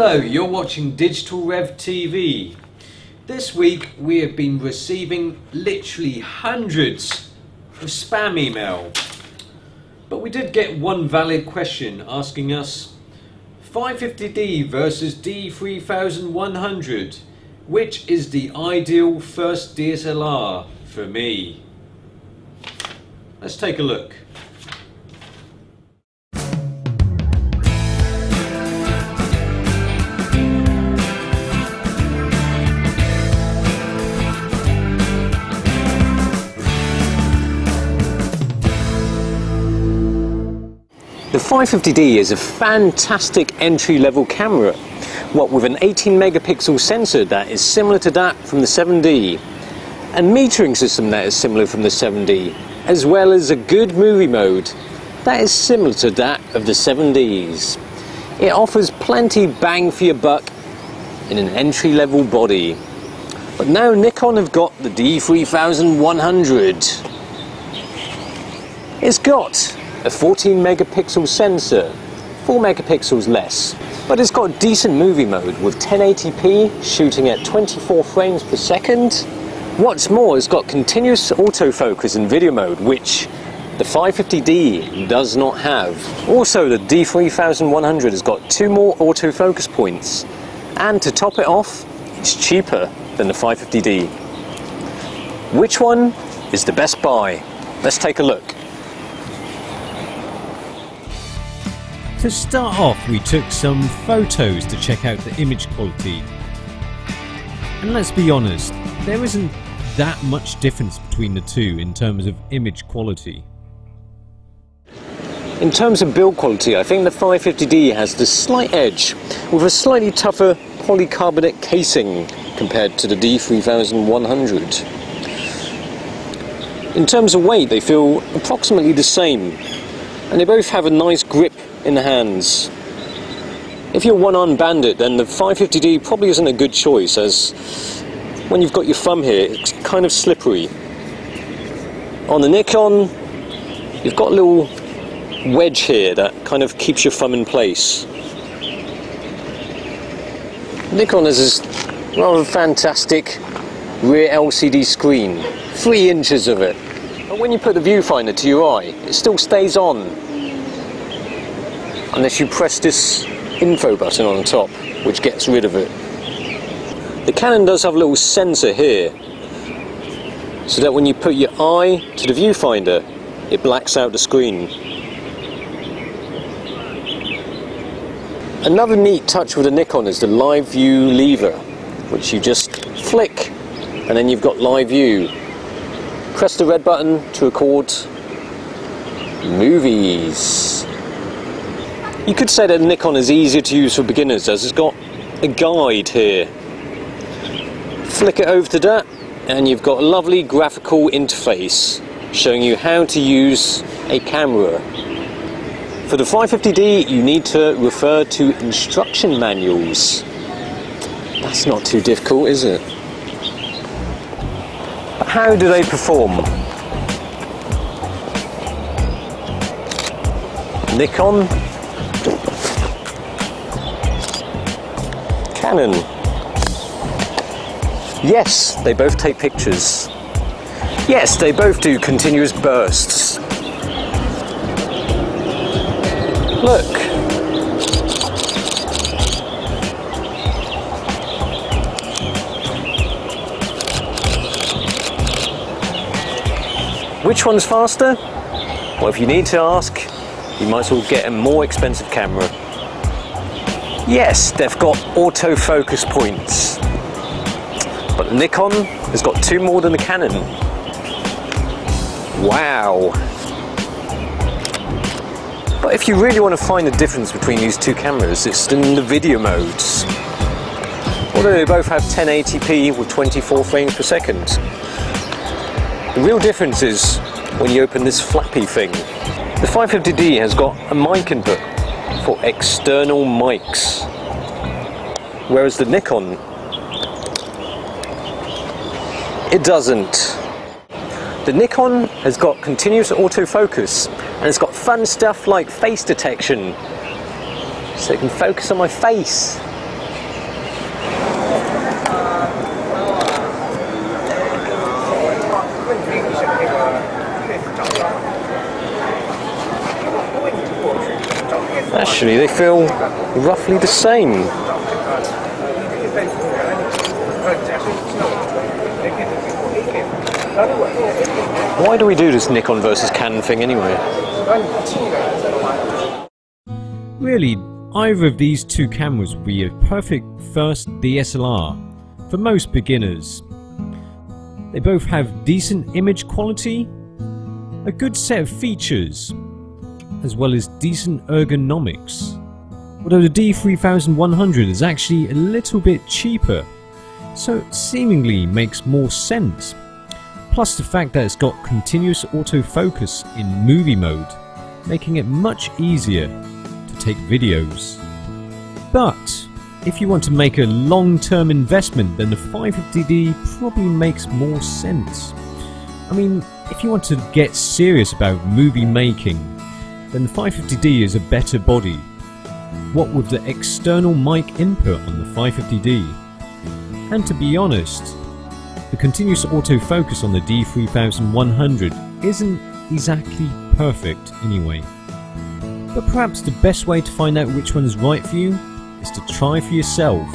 Hello, you're watching Digital Rev TV. This week we have been receiving literally hundreds of spam email. But we did get one valid question asking us 550D versus D3100, which is the ideal first DSLR for me? Let's take a look. The 550D is a fantastic entry-level camera, what with an 18 megapixel sensor that is similar to that from the 7D, a metering system that is similar from the 7D, as well as a good movie mode that is similar to that of the 7Ds. It offers plenty bang for your buck in an entry-level body. But now Nikon have got the D3100. It's got a 14 megapixel sensor, 4 megapixels less, but it's got decent movie mode with 1080p shooting at 24 frames per second. What's more, it's got continuous autofocus in video mode, which the 550D does not have. Also, the D3100 has got 2 more autofocus points, and to top it off, it's cheaper than the 550D. Which one is the best buy? Let's take a look. To start off, we took some photos to check out the image quality. And let's be honest, there isn't that much difference between the two in terms of image quality. In terms of build quality, I think the 550D has the slight edge, with a slightly tougher polycarbonate casing compared to the D3100. In terms of weight, they feel approximately the same, and they both have a nice grip in the hands. If you're one-armed bandit, then the 550D probably isn't a good choice, as when you've got your thumb here, it's kind of slippery. On the Nikon, you've got a little wedge here that kind of keeps your thumb in place. Nikon has this rather fantastic rear LCD screen, 3 inches of it. But when you put the viewfinder to your eye, it still stays on, unless you press this info button on the top, which gets rid of it. The Canon does have a little sensor here, so that when you put your eye to the viewfinder, it blacks out the screen. Another neat touch with the Nikon is the live view lever, which you just flick, and then you've got live view. Press the red button to record movies. You could say that Nikon is easier to use for beginners, as it's got a guide here. Flick it over to that, and you've got a lovely graphical interface showing you how to use a camera. For the 550D, you need to refer to instruction manuals. That's not too difficult, is it? But how do they perform? Nikon, Canon. Yes, they both take pictures. Yes, they both do continuous bursts. Look. Which one's faster? Well, if you need to ask, you might as well get a more expensive camera. Yes, they've got autofocus points, but the Nikon has got 2 more than the Canon. Wow. But if you really want to find the difference between these two cameras, it's in the video modes. Although they both have 1080p with 24 frames per second. The real difference is when you open this flappy thing. The 550D has got a mic input for external mics, whereas the Nikon, it doesn't. The Nikon has got continuous autofocus, and it's got fun stuff like face detection, so it can focus on my face. Actually, they feel roughly the same. Why do we do this Nikon versus Canon thing anyway? Really, either of these two cameras would be a perfect first DSLR for most beginners. They both have decent image quality, a good set of features, as well as decent ergonomics. Although the D3100 is actually a little bit cheaper, so it seemingly makes more sense. Plus the fact that it's got continuous autofocus in movie mode, making it much easier to take videos. But if you want to make a long-term investment, then the 550D probably makes more sense. I mean, if you want to get serious about movie making, then the 550D is a better body. What with the external mic input on the 550D. And to be honest, the continuous autofocus on the D3100 isn't exactly perfect anyway. But perhaps the best way to find out which one is right for you is to try for yourself.